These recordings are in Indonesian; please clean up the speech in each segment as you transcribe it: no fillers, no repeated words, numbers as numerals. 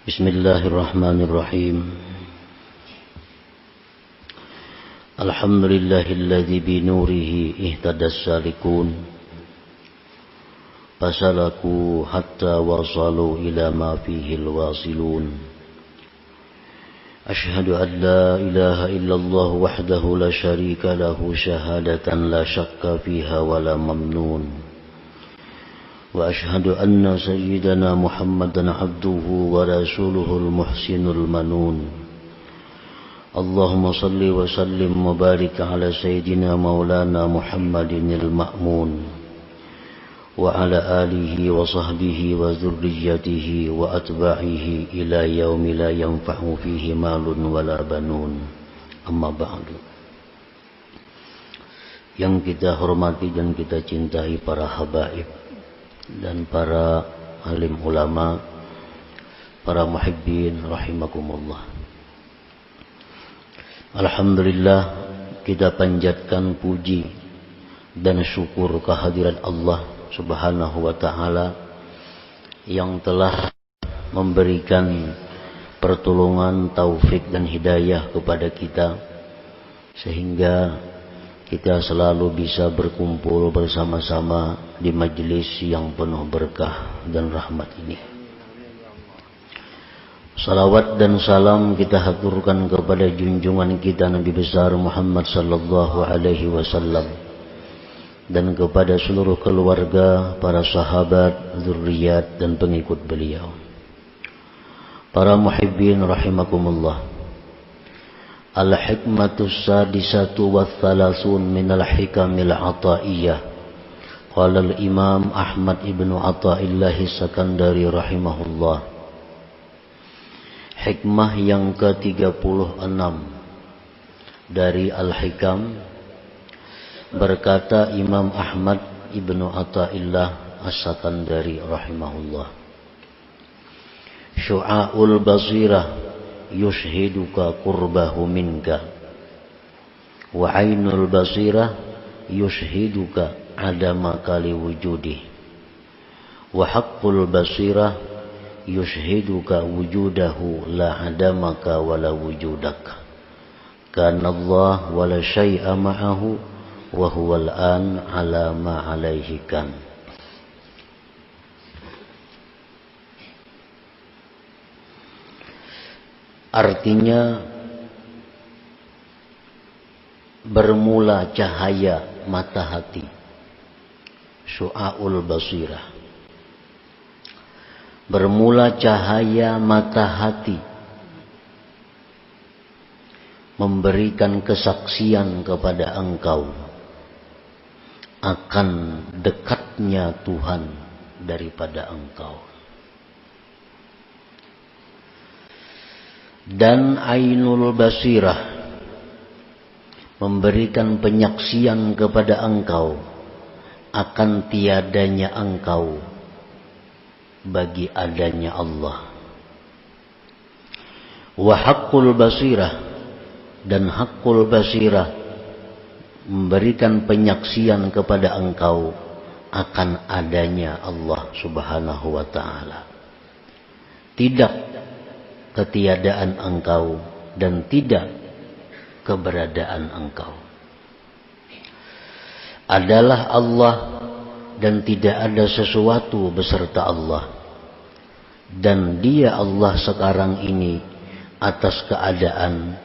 Bismillahirrahmanirrahim. Alhamdulillahilladzi binurihi ihtadas salikun fasalaku hatta wasalu ila ma fihi alwasilun. Ashhadu an la ilaha illallah wahdahu la syarika lahu syahadatan la syakka fiha wa la mamnun. Wa ashhadu anna sayyidana Muhammadan abduhu wa rasuluhul muhsinul manun. Allahumma salli wa sallim wa barik ala sayyidina maulana Muhammadinil ma'mun wa ala alihi wa sahbihi wa dzurriyyatihi wa atba'ihi ila yaumi la yanfa'u fihi malun wala banun. Amma ba'du. Yang kita hormati dan kita cintai para habaib dan para alim ulama, para muhibbin rahimakumullah. Alhamdulillah, kita panjatkan puji dan syukur kehadirat Allah Subhanahu wa ta'ala yang telah memberikan pertolongan, taufik dan hidayah kepada kita sehingga kita selalu bisa berkumpul bersama-sama di majelis yang penuh berkah dan rahmat ini. Salawat dan salam kita haturkan kepada junjungan kita Nabi besar Muhammad sallallahu alaihi wasallam dan kepada seluruh keluarga, para sahabat, zuriat dan pengikut beliau. Para muhibbin rahimakumullah. Al-hikmatus sadisatu wa thalathun minal hikamil ataiyah. Qala al-imam Ahmad ibnu Athaillah Sakandari rahimahullah. Hikmah yang ke-36 dari Al-Hikam, berkata Imam Ahmad ibnu Athaillah As-Sakandari rahimahullah. Syu'aul basirah yushhiduka qurbahu minka wa ainul basirah yushhiduka adamaka liwujudih wa haqqul basirah yushhiduka wujudahu la adamaka wala wujudak kana Allah wala syai'a ma'ahu wa huwal an ala ma alaihi kan. Artinya bermula cahaya mata hati, syu'aul basirah. Bermula cahaya mata hati memberikan kesaksian kepada engkau akan dekatnya Tuhan daripada engkau. Dan ainul basirah memberikan penyaksian kepada engkau akan tiadanya engkau bagi adanya Allah. Wa haqqul basirah, dan haqqul basirah memberikan penyaksian kepada engkau akan adanya Allah Subhanahu wa ta'ala. Tidak ketiadaan engkau dan tidak keberadaan engkau. Adalah Allah dan tidak ada sesuatu beserta Allah. Dan dia Allah sekarang ini atas keadaan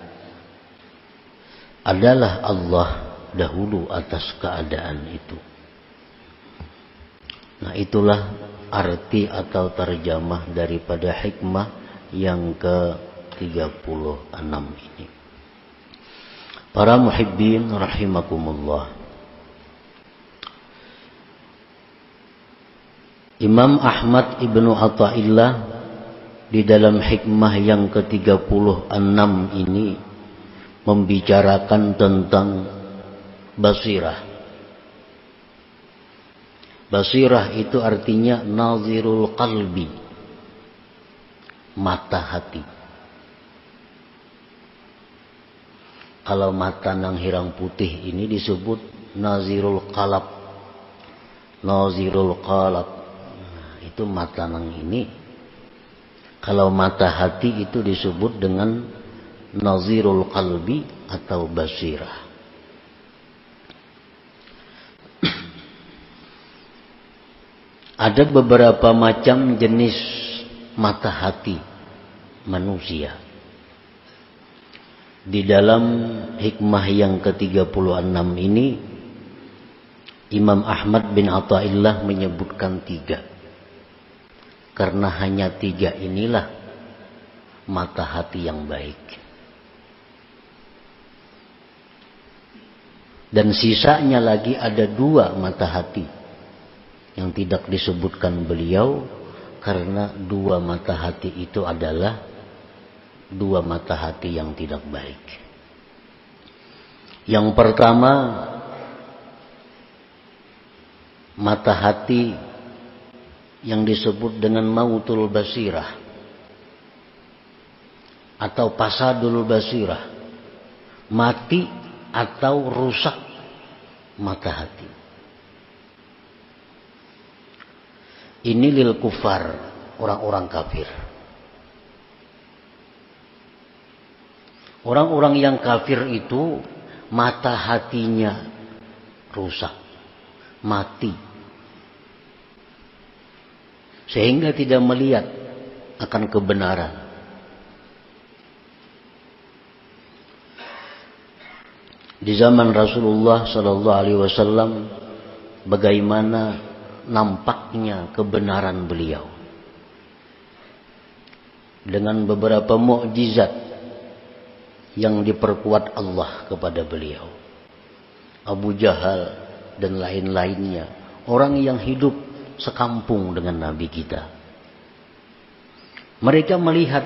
adalah Allah dahulu atas keadaan itu. Nah, itulah arti atau terjemah daripada hikmah yang ke-36 ini. Para muhibbin rahimakumullah. Imam Ahmad ibnu Athaillah di dalam hikmah yang ke-36 ini membicarakan tentang basirah. Basirah itu artinya nazirul qalbi, mata hati. Kalau mata nang hirang putih ini disebut nazirul qalab. Nazirul qalab. Nah, itu mata nang ini Kalau mata hati itu disebut dengan nazirul qalbi atau basirah. Ada beberapa macam jenis mata hati manusia. Di dalam hikmah yang ke-36 ini, Imam Ahmad bin Athaillah menyebutkan 3. Karena hanya 3 inilah mata hati yang baik. Dan sisanya lagi ada 2 mata hati yang tidak disebutkan beliau, karena 2 mata hati itu adalah 2 mata hati yang tidak baik. Yang pertama, mata hati yang disebut dengan mautul basirah atau pasadul basirah, mati atau rusak mata hati. Ini lil kufar, orang-orang kafir. Orang-orang yang kafir itu mata hatinya rusak, mati, sehingga tidak melihat akan kebenaran. Di zaman Rasulullah sallallahu alaihi wasallam, bagaimana nampaknya kebenaran beliau dengan beberapa mukjizat yang diperkuat Allah kepada beliau. Abu Jahal dan lain-lainnya, orang yang hidup sekampung dengan Nabi kita, mereka melihat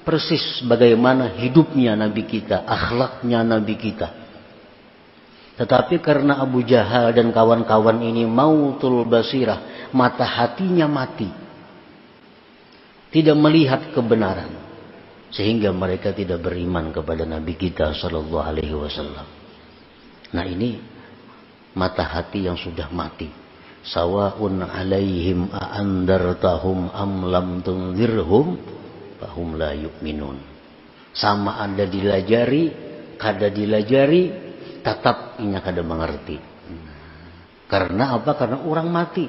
persis bagaimana hidupnya Nabi kita, akhlaknya Nabi kita. Tetapi karena Abu Jahal dan kawan-kawan ini mautul basirah, mata hatinya mati, tidak melihat kebenaran, sehingga mereka tidak beriman kepada Nabi kita sallallahu alaihi wasallam. Nah, ini mata hati yang sudah mati. Sawa'un alaihim a'andartahum am lam tunzirhum fahum la yu'minun. Sama ada dilajari, kada dilajari, tetap inya kada mengerti. Karena apa? Karena orang mati.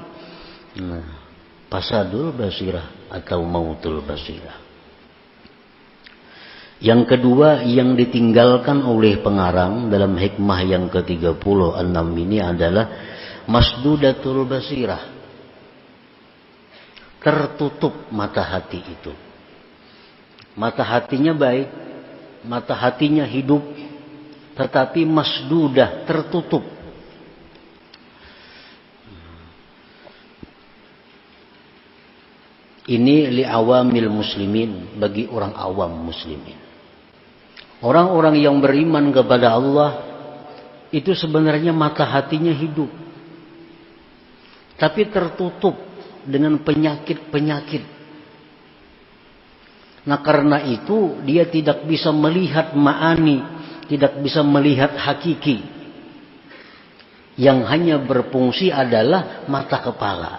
Nah, pasadul basirah atau mautul basirah. Yang kedua yang ditinggalkan oleh pengarang dalam hikmah yang ke-36 ini adalah masdudatul basirah. Tertutup mata hati itu. Mata hatinya baik, mata hatinya hidup, tetapi masdudah, tertutup. Ini li'awamil muslimin, bagi orang awam muslimin. Orang-orang yang beriman kepada Allah itu sebenarnya mata hatinya hidup, tapi tertutup dengan penyakit-penyakit. Nah, karena itu dia tidak bisa melihat ma'ani, tidak bisa melihat hakiki. Yang hanya berfungsi adalah mata kepala.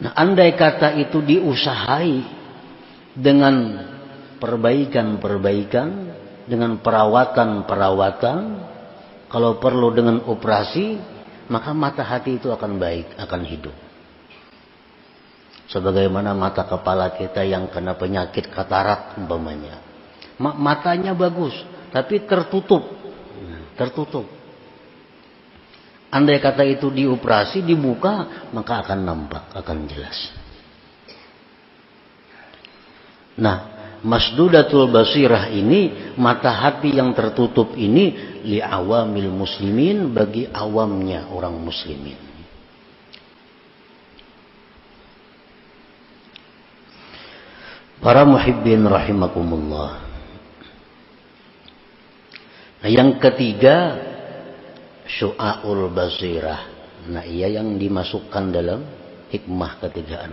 Nah, andai kata itu diusahai dengan perbaikan-perbaikan, dengan perawatan-perawatan, kalau perlu dengan operasi, maka mata hati itu akan baik, akan hidup. Sebagaimana mata kepala kita yang kena penyakit katarak umpamanya. Matanya bagus, tapi tertutup. Tertutup. Andai kata itu dioperasi, dibuka, maka akan nampak, akan jelas. Nah, masdudatul basirah ini, mata hati yang tertutup ini, li'awamil muslimin, bagi awamnya orang muslimin. Para muhibbin rahimakumullah. Nah, yang ketiga, syu'aul basirah. Nah, ia yang dimasukkan dalam hikmah ke-36.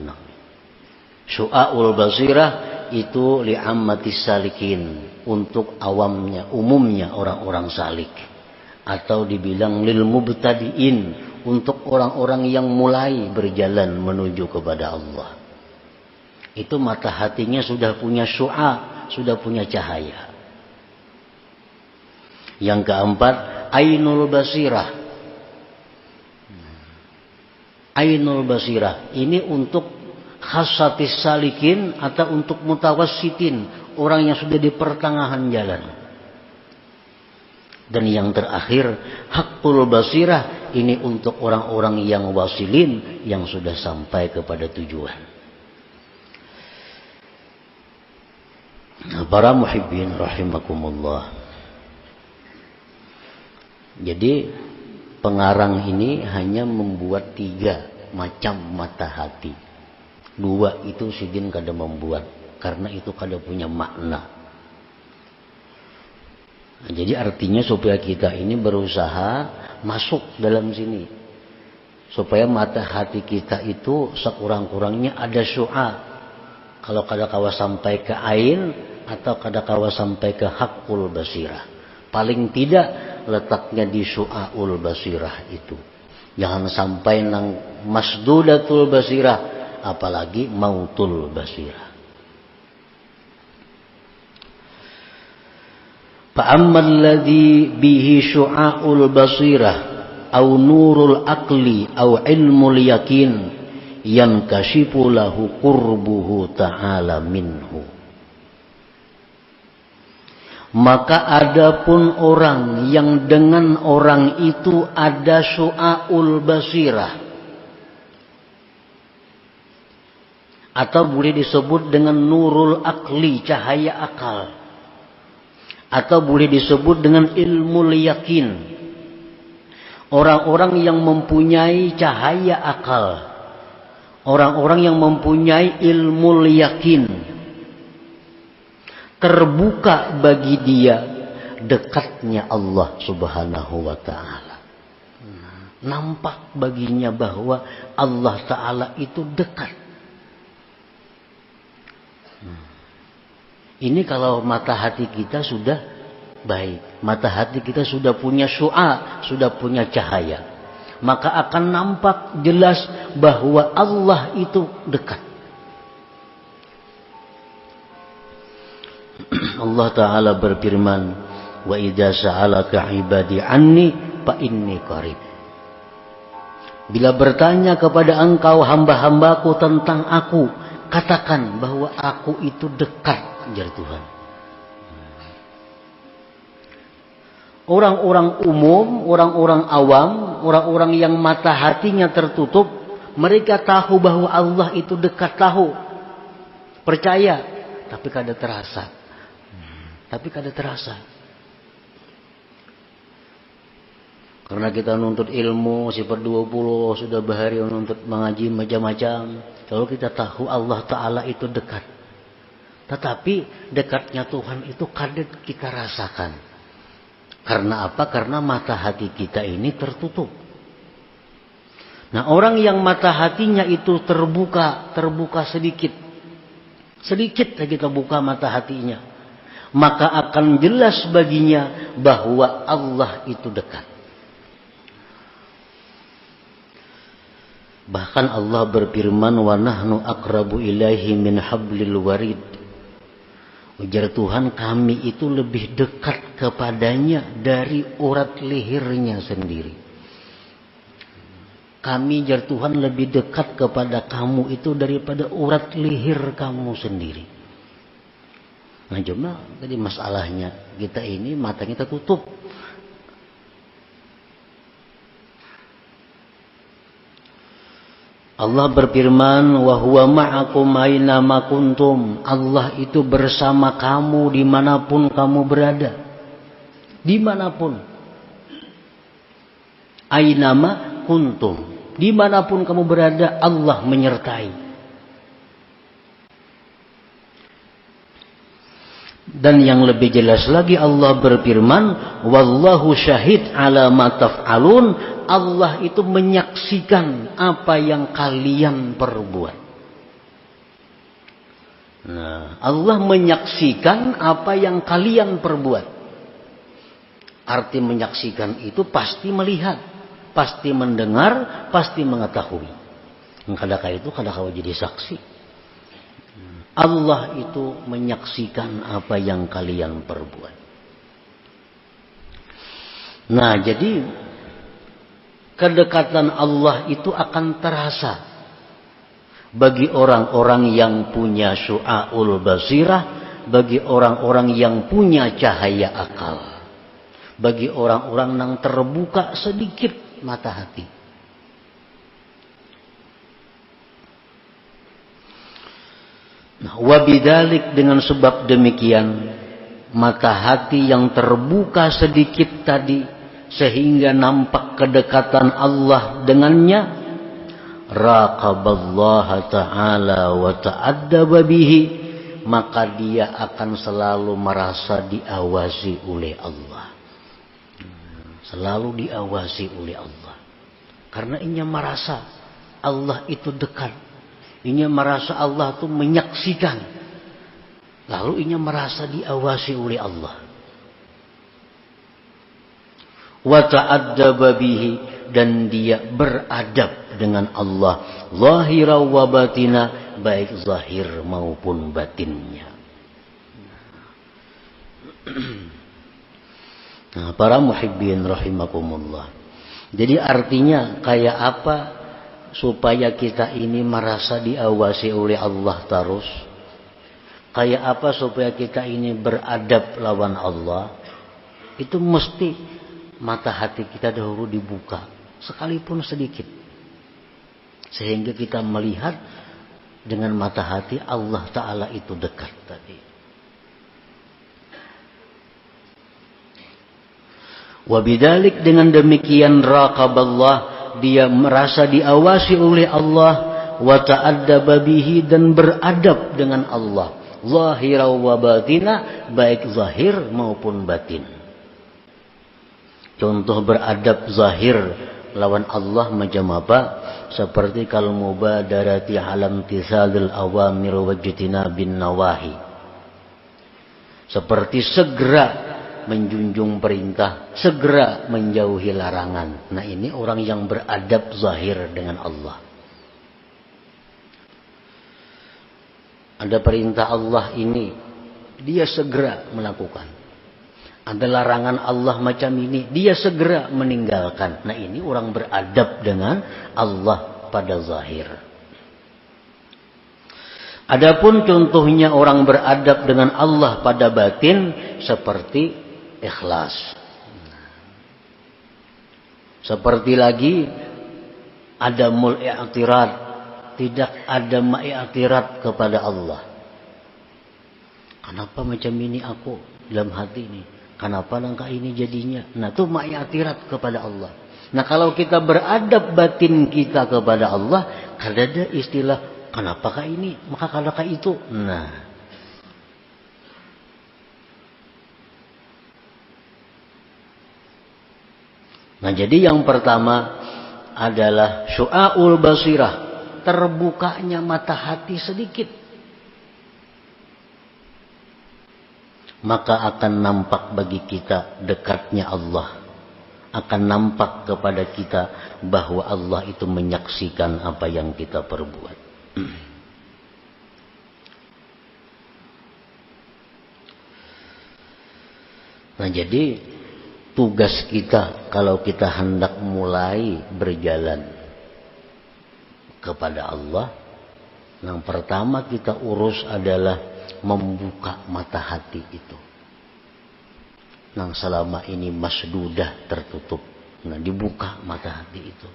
Syu'aul basirah itu li'ammatis salikin, untuk awamnya, umumnya orang-orang salik. atau dibilang lil mubtadiin, untuk orang-orang yang mulai berjalan menuju kepada Allah. Itu mata hatinya sudah punya syu'a, sudah punya cahaya. Yang keempat, ainul basirah. Ainul basirah ini untuk khasatis salikin atau untuk mutawassitin, orang yang sudah di pertengahan jalan. Dan yang terakhir, haqqul basirah, ini untuk orang-orang yang wasilin, yang sudah sampai kepada tujuan. Para muhibbin rahimakumullah. Jadi pengarang ini hanya membuat 3 macam mata hati. 2 itu sidin kada membuat, karena itu kada punya makna. Nah, jadi artinya supaya kita ini berusaha masuk dalam sini, supaya mata hati kita itu sekurang-kurangnya ada syu'a. Kalau kada kawa sampai ke ain atau kada kawa sampai ke haqqul basirah, paling tidak letaknya di syu'aul basirah itu. Jangan sampai nang masdudatul basirah, apalagi mautul basirah. Fa'ammal ladzi bihi syu'aul basirah au nurul aqli au ilmul yakin yankashifu lahu qurbuhu ta'ala minhu. Maka adapun orang yang dengan orang itu ada syu'aul basirah, atau boleh disebut dengan nurul akli, cahaya akal, atau boleh disebut dengan ilmu yakin. Orang-orang yang mempunyai cahaya akal, orang-orang yang mempunyai ilmu yakin, terbuka bagi dia dekatnya Allah subhanahu wa ta'ala. Nampak baginya bahwa Allah ta'ala itu dekat. Ini kalau mata hati kita sudah baik, mata hati kita sudah punya syu'a, sudah punya cahaya, maka akan nampak jelas bahwa Allah itu dekat. Allah Ta'ala berfirman, wa idza sa'alaka ibadi anni fa inni qarib. Bila bertanya kepada engkau hamba-hambaku tentang aku, katakan bahwa aku itu dekat, jar Tuhan. Orang-orang umum, orang-orang awam, orang-orang yang mata hatinya tertutup, mereka tahu bahwa Allah itu dekat, tahu, percaya, tapi kada terasa. Karena kita nuntut ilmu sifat 20, sudah bahari nuntut mengaji macam-macam, lalu kita tahu Allah Ta'ala itu dekat. Tetapi dekatnya Tuhan itu kada kita rasakan. Karena apa? Karena mata hati kita ini tertutup. Nah, orang yang mata hatinya itu terbuka sedikit saja kita buka mata hatinya, maka akan jelas baginya bahwa Allah itu dekat. Bahkan Allah berfirman, wa nahnu aqrabu ilaihi min hablil warid. Ujar Tuhan, kami itu lebih dekat kepadanya dari urat lehernya sendiri. Kami, jar Tuhan, lebih dekat kepada kamu itu daripada urat leher kamu sendiri. Nah, cuma tadi masalahnya kita ini matanya tertutup. Allah berfirman, wa huwa ma'akum aina ma kuntum. Allah itu bersama kamu dimanapun kamu berada. Dimanapun. Aina ma kuntum. Dimanapun kamu berada, Allah menyertai. Dan yang lebih jelas lagi Allah berfirman, wallahu syahid ala ma taf'alun. Allah itu menyaksikan apa yang kalian perbuat. Nah, Allah menyaksikan apa yang kalian perbuat. Arti menyaksikan itu pasti melihat, pasti mendengar, pasti mengetahui. Kadang itu kadang jadi saksi. Allah itu menyaksikan apa yang kalian perbuat. Nah, jadi kedekatan Allah itu akan terasa bagi orang-orang yang punya syu'aul basirah, bagi orang-orang yang punya cahaya akal, bagi orang-orang yang terbuka sedikit mata hati. Nah, wabidalik, dengan sebab demikian mata hati yang terbuka sedikit tadi sehingga nampak kedekatan Allah dengannya, raqaballaha ta'ala wa ta'addaba bihi, maka dia akan selalu merasa diawasi oleh Allah. Selalu diawasi oleh Allah. Karena inya merasa Allah itu dekat. Inya merasa Allah itu menyaksikan. Lalu inya merasa diawasi oleh Allah. Wa ta'addaba bihi, dan dia beradab dengan Allah. Zahira wa batina, baik zahir maupun batinnya. Nah, para muhibbin rahimakumullah. Jadi artinya kayak apa supaya kita ini merasa diawasi oleh Allah terus? Kayak apa supaya kita ini beradab lawan Allah? Itu mesti mata hati kita dahulu dibuka, sekalipun sedikit. Sehingga kita melihat dengan mata hati Allah Ta'ala itu dekat tadi. Wabidalik, dengan demikian raqaballah, dia merasa diawasi oleh Allah, wa ta'addaba bihi, dan beradab dengan Allah, zahira wa batina, baik zahir maupun batin. Contoh beradab zahir lawan Allah macam apa? Seperti kalau mubadarati alam tisalil awamir wajtina bin nawahi. Seperti segera menjunjung perintah, segera menjauhi larangan. Nah, ini orang yang beradab zahir dengan Allah. Ada perintah Allah ini, dia segera melakukan. Ada larangan Allah macam ini, dia segera meninggalkan. Nah, ini orang beradab dengan Allah pada zahir. Adapun contohnya orang beradab dengan Allah pada batin, seperti ikhlas. Seperti lagi adamul i'tirad, tidak ada ma'iktirat kepada Allah. Kenapa macam ini aku dalam hati ini? Kenapa langkah ini jadinya? Nah, itu ma'iktirat kepada Allah. Nah, kalau kita beradab batin kita kepada Allah, ada istilah kenapakah ini, maka kalakah itu. Nah, jadi yang pertama adalah syu'aul basirah, terbukanya mata hati sedikit. Maka akan nampak bagi kita dekatnya Allah. Akan nampak kepada kita bahwa Allah itu menyaksikan apa yang kita perbuat. Nah, jadi tugas kita kalau kita hendak mulai berjalan kepada Allah, yang pertama kita urus adalah membuka mata hati itu. Yang selama ini masdudah, tertutup. Nah, dibuka mata hati itu.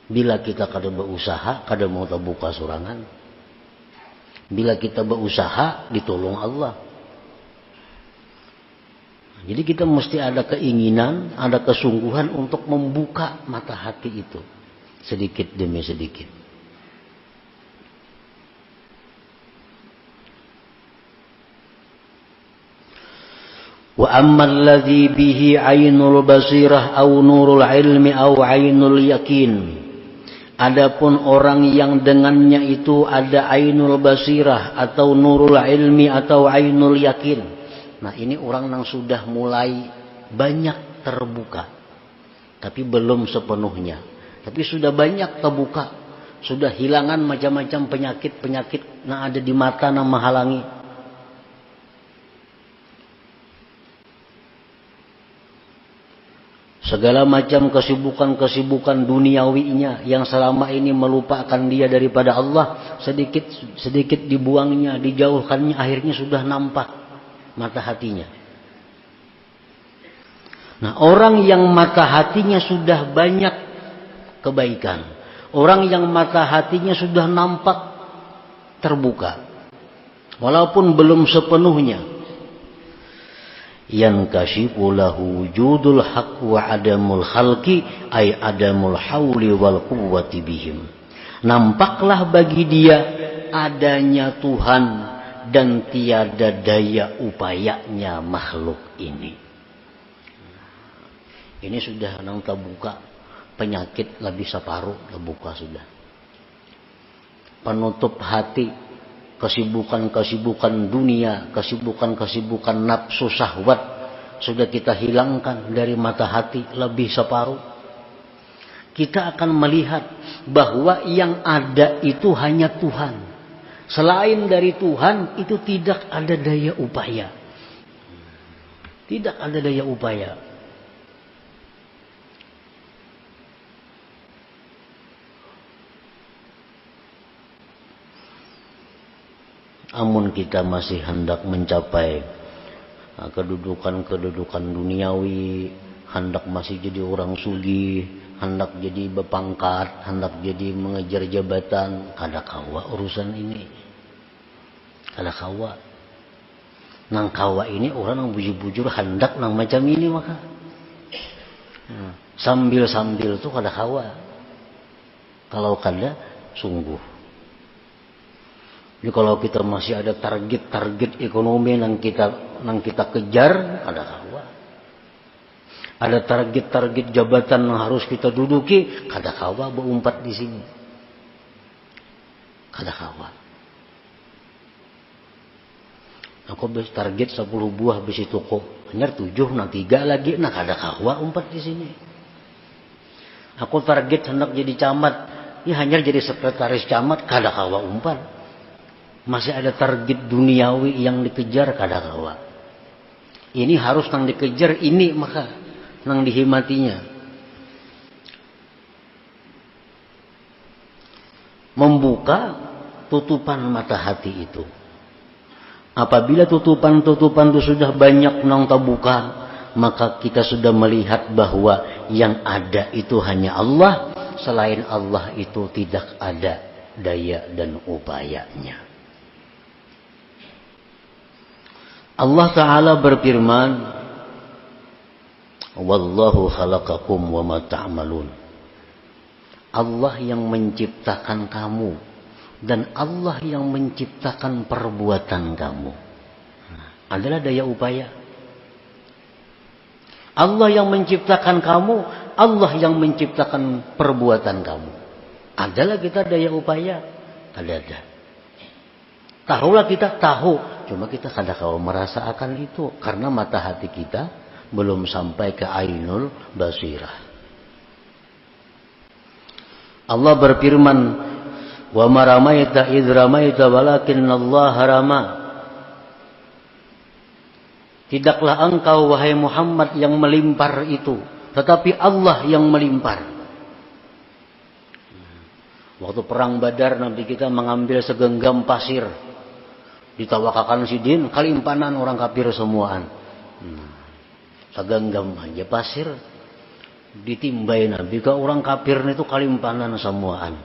Bila kita kada berusaha, kada mau terbuka sorangan. Bila kita berusaha, ditolong Allah. Jadi kita mesti ada keinginan, ada kesungguhan untuk membuka mata hati itu. Sedikit demi sedikit. Wa ammal ladzi bihi ainul basirah au nurul ilmi au ainul yakin. Adapun orang yang dengannya itu ada ainul basirah atau nurul ilmi atau ainul yakin. Nah ini orang yang sudah mulai banyak terbuka, tapi belum sepenuhnya. Tapi sudah banyak terbuka, sudah hilangan macam-macam penyakit-penyakit yang ada di mata yang menghalangi. Segala macam kesibukan-kesibukan duniawinya yang selama ini melupakan dia daripada Allah, sedikit dibuangnya, dijauhkannya, akhirnya sudah nampak mata hatinya. Nah, orang yang mata hatinya sudah banyak kebaikan, orang yang mata hatinya sudah nampak terbuka, walaupun belum sepenuhnya, yankashifu lahu wujudul haq wa adamul khalqi ay adamul hauli wal quwwati bihim. Nampaklah bagi dia adanya Tuhan dan tiada daya upayanya makhluk ini. Ini sudah nang terbuka, penyakit lebih separuh terbuka sudah. Penutup hati, kesibukan-kesibukan dunia, kesibukan-kesibukan nafsu syahwat sudah kita hilangkan dari mata hati lebih separuh. Kita akan melihat bahwa yang ada itu hanya Tuhan. Selain dari Tuhan itu tidak ada daya upaya. Tidak ada daya upaya. Amun kita masih hendak mencapai kedudukan duniawi, hendak masih jadi orang sugih, hendak jadi berpangkat, hendak jadi mengejar jabatan, kada kawa urusan ini. Kada kawa. Nang kawa ini orang yang bujur-bujur hendak nang macam ini maka. Sambil-sambil tuh kada kawa. Kalau kada sungguh. Jadi kalau kita masih ada target ekonomi yang kita kejar, ada kawa. Ada target jabatan yang harus kita duduki, kada kawa berumpat di sini. Kada kawa. Aku target 10 buah besi toko, hanya 7 nah 3 lagi, nah kada kawa umpat di sini. Aku target hendak jadi camat, ya hanya jadi sekretaris camat, kada kawa umpat. Masih ada target duniawi yang dikejar kada kawa. Ini harus nang dikejar ini maka nang dihimatinya. Membuka tutupan mata hati itu. Apabila tutupan-tutupan itu sudah banyak nang terbuka, maka kita sudah melihat bahwa yang ada itu hanya Allah. Selain Allah itu tidak ada daya dan upayanya. Allah Ta'ala berfirman, Wallahu khalaqakum wa ma ta'malun. Allah yang menciptakan kamu dan Allah yang menciptakan perbuatan kamu. Adalah daya upaya. Allah yang menciptakan kamu, Allah yang menciptakan perbuatan kamu. Adalah kita daya upaya? Ada. Tahulah kita tahu, cuma kita kadang-kadang merasa akan itu karena mata hati kita belum sampai ke ainul basirah. Allah berfirman, "Wa ma ramaita idz ramaita walakinnallaha rama." Tidaklah engkau wahai Muhammad yang melimpar itu, tetapi Allah yang melimpar. Waktu perang Badar Nabi kita mengambil segenggam pasir. Ditawakakan sidin, kalimpanan orang kafir semuaan. Segenggam aja pasir ditimbai Nabi ke orang kafir itu kalimpanan semuaan.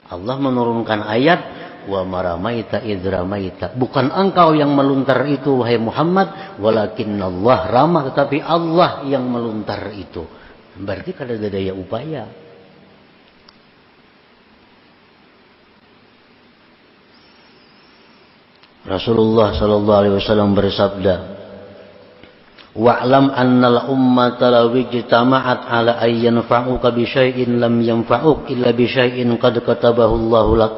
Allah menurunkan ayat wa maramaita idramaita. Bukan engkau yang meluntar itu wahai Muhammad, walakinnallah ramah, tetapi Allah yang meluntar itu. Berarti kada ada daya upaya. Rasulullah sallallahu alaihi wasallam bersabda, "Wa'lam annal ummata law ijtama'at 'ala ay yanfa'uka bi syai'in lam yanfa'uk illa bi syai'in qad katabahu Allahu lak.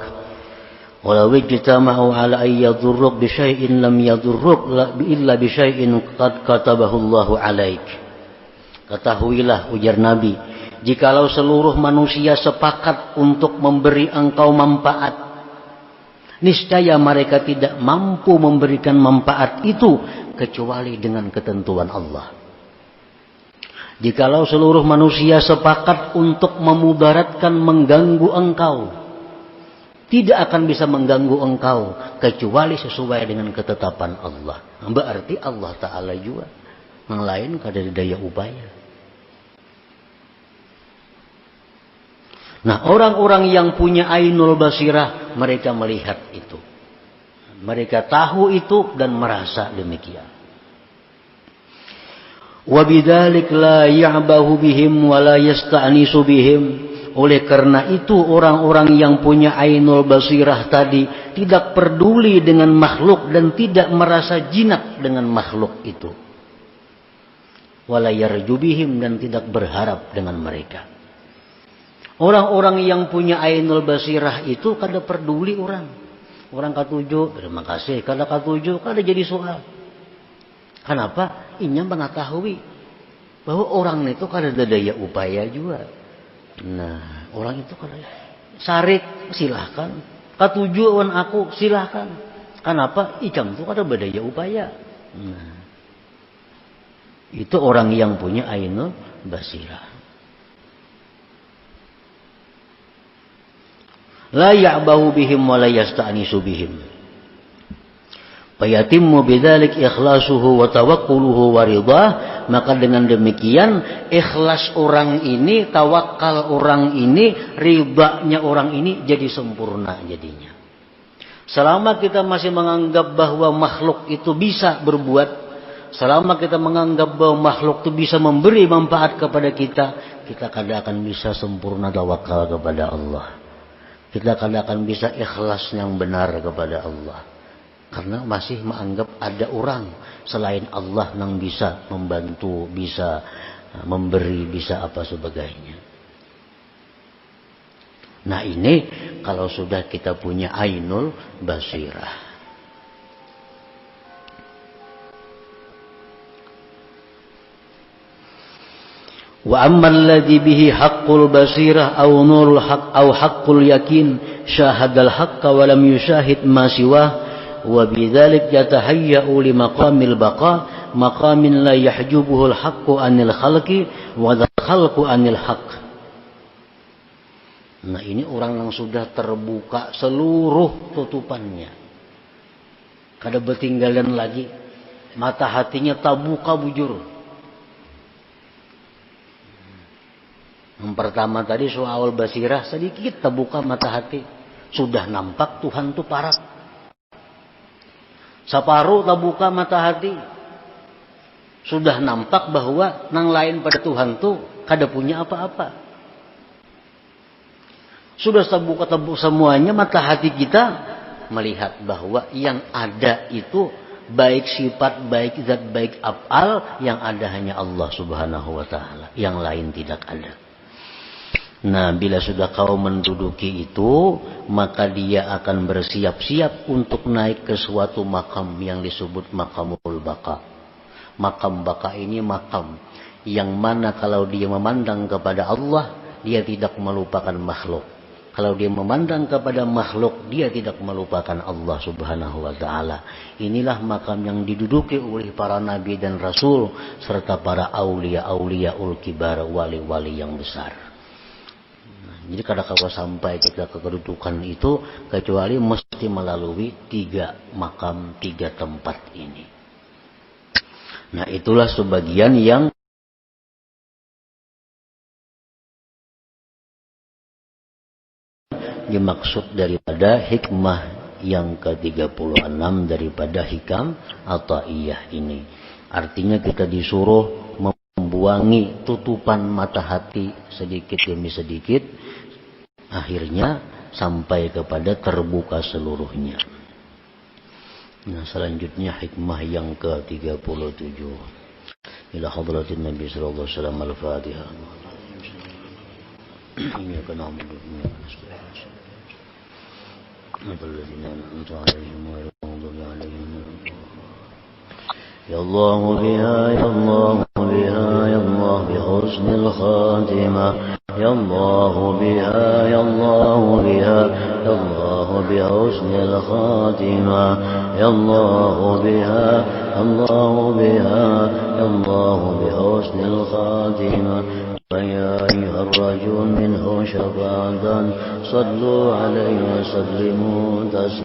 Walau ijtama'u ala an yadurruk bi syai'in lam yadurruk illa bi syai'in qad katabahu Allahu 'alaik. Ketahuilah, ujar Nabi, jikalau seluruh manusia sepakat untuk memberi engkau manfaat, niscaya mereka tidak mampu memberikan manfaat itu kecuali dengan ketentuan Allah. Jikalau seluruh manusia sepakat untuk memudaratkan, mengganggu engkau, tidak akan bisa mengganggu engkau kecuali sesuai dengan ketetapan Allah. Berarti Allah Ta'ala juga, yang lain kada daya upaya. Nah, orang-orang yang punya ainul basirah, mereka melihat itu. Mereka tahu itu dan merasa demikian. Wabidzalik la ya'bahu bihim wa la yasta'nisu bihim. Oleh karena itu orang-orang yang punya ainul basirah tadi tidak peduli dengan makhluk dan tidak merasa jinak dengan makhluk itu. Wala yarju bihim, dan tidak berharap dengan mereka. Orang-orang yang punya ainul basirah itu kada peduli orang. Orang katuju, terima kasih. Kada katuju, kada jadi soal. Kenapa? Inya mengetahui bahwa orang itu kada ada daya upaya juga. Nah, orang itu kada sarik, silahkan. Katuju wan aku, silahkan. Kenapa? Ikam itu kada berdaya upaya. Nah, itu orang yang punya ainul basirah. La ya'bahu bihim wa la yasta'nisu bihim. Fayatimmu bidzalik ikhlasuhu wa tawakkuluhu wa ridha. Maka dengan demikian ikhlas orang ini, tawakal orang ini, ridanya orang ini jadi sempurna jadinya. Selama kita masih menganggap bahwa makhluk itu bisa berbuat, selama kita menganggap bahwa makhluk itu bisa memberi manfaat kepada kita, kita kada akan bisa sempurna tawakal kepada Allah. Kita kada akan bisa ikhlas yang benar kepada Allah. Karena masih menganggap ada orang selain Allah yang bisa membantu, bisa memberi, bisa apa sebagainya. Nah, ini kalau sudah kita punya ainul basirah. Wa ammal ladzi bihi haqqul basirah aw nurul haqq aw haqqul yakin syahadal haqqa wa lam yushahid ma siwah. وبذلك يتهيأ لمقام البقاء مقام لا يحجبه الحق عن الخلق وذا الخلق عن الحق. Nah, ini orang yang sudah terbuka seluruh tutupannya, kada bertinggalan lagi, mata hatinya terbuka bujur. Yang pertama tadi soal basirah, sedikit terbuka mata hati, sudah nampak Tuhan itu parah. Separuh terbuka mata hati, sudah nampak bahwa nang lain pada Tuhan tu kada punya apa-apa. Sudah terbuka semuanya mata hati kita, melihat bahwa yang ada itu baik sifat, baik zat, baik af'al, yang ada hanya Allah Subhanahu wa taala, yang lain tidak ada. Nah, bila sudah kau menduduki itu, maka dia akan bersiap-siap untuk naik ke suatu makam yang disebut makamul baka. Makam baka ini makam yang mana kalau dia memandang kepada Allah, dia tidak melupakan makhluk. Kalau dia memandang kepada makhluk, dia tidak melupakan Allah Subhanahu wa taala. Inilah makam yang diduduki oleh para nabi dan rasul serta para aulia-auliaul kibar, wali-wali yang besar. Jadi kada kawa sampai kita ke kedudukan itu kecuali mesti melalui 3 makam, 3 tempat ini. Nah, itulah sebagian yang dimaksud daripada hikmah yang ke-36 daripada hikam Athaiyah ini. Artinya kita disuruh membuangi tutupan mata hati sedikit demi sedikit, akhirnya sampai kepada terbuka seluruhnya. Nah, selanjutnya hikmah yang ke-37. Ila hadratin Nabi sallallahu alaihi wasallam al-Fatihah. Ini akan الذين أنعمت عليهم غير المغضوب عليهم يا الله بها يا الله بها يا الله بحسن الخاتمة يا الله بها يا الله بها يا الله بحسن الخاتمة يا الله بها الله بها يا الله بحسن الخاتمة يا أيها الرجل منه شفاعة صلوا عليه وسلموا تسليما